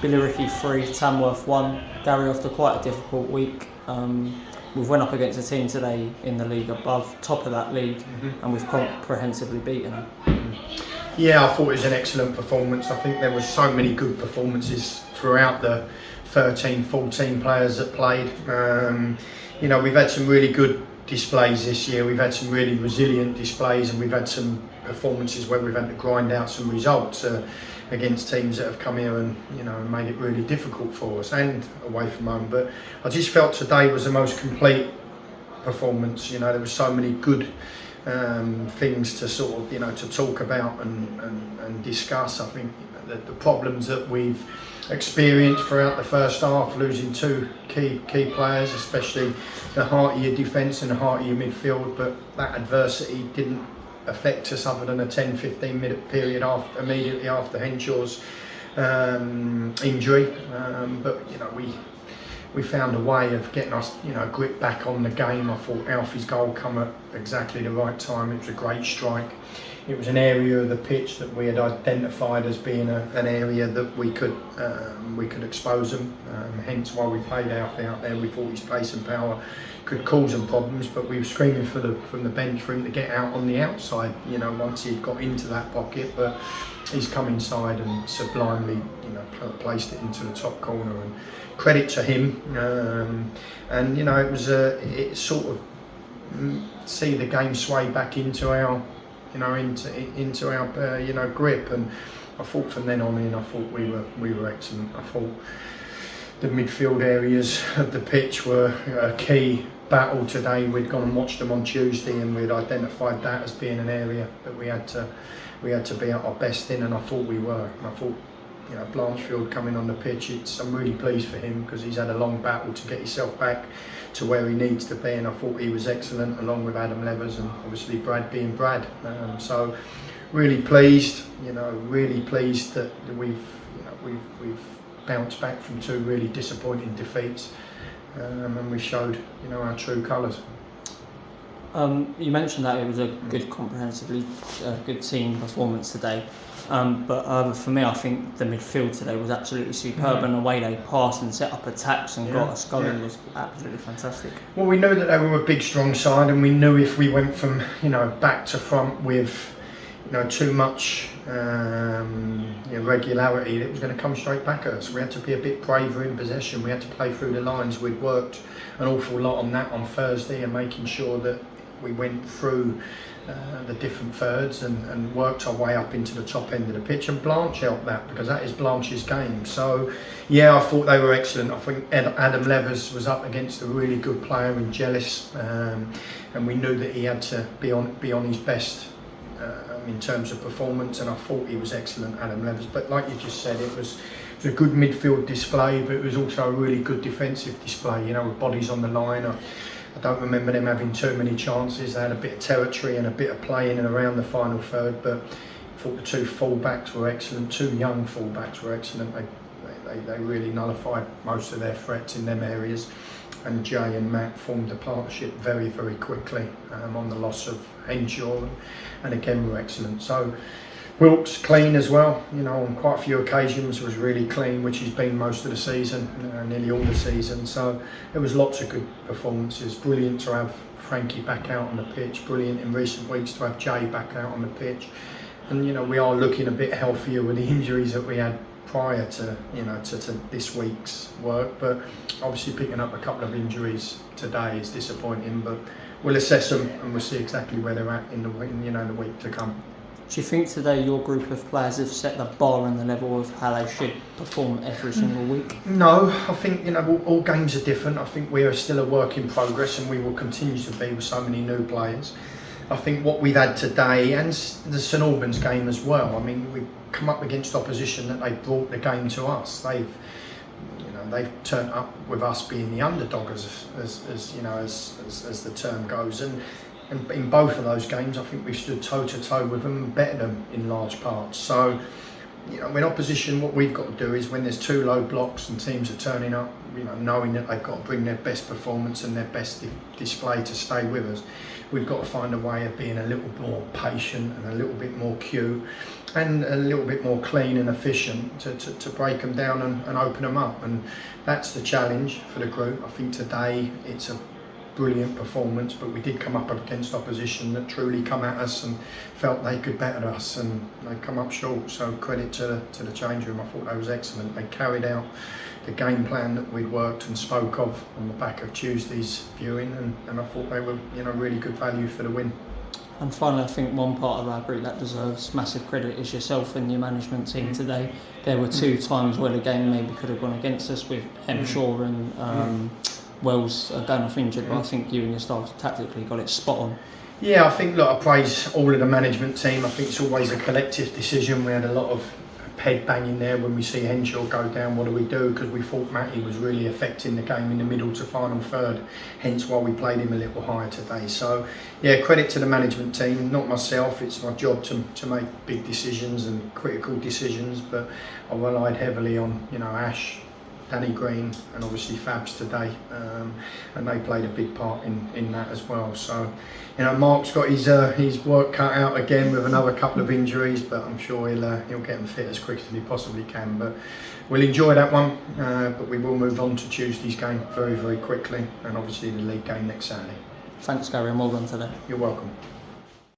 Billericay 3, Tamworth 1. Gary, after quite a difficult week, we've went up against a team today in the league above, top of that league, and we've comprehensively beaten them. Yeah, I thought it was an excellent performance. I think there were so many good performances throughout the 13, 14 players that played. We've had some really good displays this year. We've had some really resilient displays, and we've had some performances where we've had to grind out some results against teams that have come here and made it really difficult for us, and away from home. But I just felt today was the most complete performance. There were so many good things to sort of to talk about and discuss. I think that the problems that we've experienced throughout the first half, losing two key players, especially the heart of your defence and the heart of your midfield, but that adversity didn't affect us other than a 10-15 minute period immediately after Henshaw's injury. But we found a way of getting us grip back on the game. I thought Alfie's goal come at exactly the right time. It was a great strike. It was an area of the pitch that we had identified as being an area that we could expose them. Hence why we played Alfie out there. We thought his pace and power could cause them problems, but we were screaming from the bench for him to get out on the outside. Once he'd got into that pocket, but he's come inside and sublimely placed it into the top corner. And credit to him. It was it sort of see the game sway back into our into our grip, and I thought from then on in, I thought we were excellent. I thought the midfield areas of the pitch were a key battle today. We'd gone and watched them on Tuesday, and we'd identified that as being an area that we had to be at our best in, and I thought we were. And I thought Blanchfield coming on the pitch, I'm really pleased for him, because he's had a long battle to get himself back to where he needs to be, and I thought he was excellent, along with Adam Levers and obviously Brad being Brad. So really pleased, really pleased that we've bounced back from two really disappointing defeats, and we showed our true colours. You mentioned that it was a good, comprehensively good team performance today, but for me, I think the midfield today was absolutely superb, and the way they passed and set up attacks and got us going was absolutely fantastic. Well, we knew that they were a big, strong side, and we knew if we went from back to front with too much regularity, it was going to come straight back at us. We had to be a bit braver in possession. We had to play through the lines. We'd worked an awful lot on that on Thursday, and making sure that we went through the different thirds and worked our way up into the top end of the pitch, and Blanche helped that, because that is Blanche's game. So I thought they were excellent. I think Adam Levers was up against a really good player in Jellis, and we knew that he had to be on his best in terms of performance, and I thought he was excellent, Adam Levers. But like you just said, it was a good midfield display, but it was also a really good defensive display, with bodies on the line. I don't remember them having too many chances. They had a bit of territory and a bit of play in and around the final third, but I thought the two full-backs were excellent. Two young full-backs were excellent. They really nullified most of their threats in them areas, and Jay and Matt formed a partnership very, very quickly on the loss of Henshaw, and again were excellent. So Wilkes clean as well, on quite a few occasions was really clean, which he's been most of the season, nearly all the season. So there was lots of good performances. Brilliant to have Frankie back out on the pitch. Brilliant in recent weeks to have Jay back out on the pitch. And we are looking a bit healthier with the injuries that we had prior to to this week's work. But obviously picking up a couple of injuries today is disappointing. But we'll assess them and we'll see exactly where they're at in the week to come. Do you think today your group of players have set the bar and the level of how they should perform every single week? No, I think all games are different. I think we are still a work in progress, and we will continue to be with so many new players. I think what we've had today, and the St Albans game as well, we've come up against opposition that they brought the game to us. They've turned up with us being the underdog, as the term goes, and in both of those games, I think we've stood toe to toe with them and bettered them in large parts. So, in opposition, what we've got to do is, when there's two low blocks and teams are turning up, knowing that they've got to bring their best performance and their best display to stay with us, we've got to find a way of being a little more patient and a little bit more cue, and a little bit more clean and efficient to break them down and open them up. And that's the challenge for the group. I think today it's a brilliant performance, but we did come up against opposition that truly come at us and felt they could better us, and they come up short. So credit to the change room. I thought that was excellent. They carried out the game plan that we'd worked and spoke of on the back of Tuesday's viewing, and I thought they were, you know, really good value for the win. And finally, I think one part of our group that deserves massive credit is yourself and your management team today. There were 2 times where the game maybe could have gone against us, with Shaw and Wells going off injured, but I think you and your staff tactically got it spot on. Yeah, I think, look, I praise all of the management team. I think it's always a collective decision. We had a lot of head banging there when we see Henshaw go down. What do we do? Because we thought Matty was really affecting the game in the middle to final third, hence why we played him a little higher today. So yeah, credit to the management team, not myself. It's my job to make big decisions and critical decisions, but I relied heavily on, you know, Ash, Danny Green, and obviously Fabs today, and they played a big part in that as well. So, you know, Mark's got his work cut out again with another couple of injuries, but I'm sure he'll get them fit as quick as he possibly can. But we'll enjoy that one, but we will move on to Tuesday's game very, very quickly, and obviously the league game next Saturday. Thanks, Gary, and well done today. You're welcome.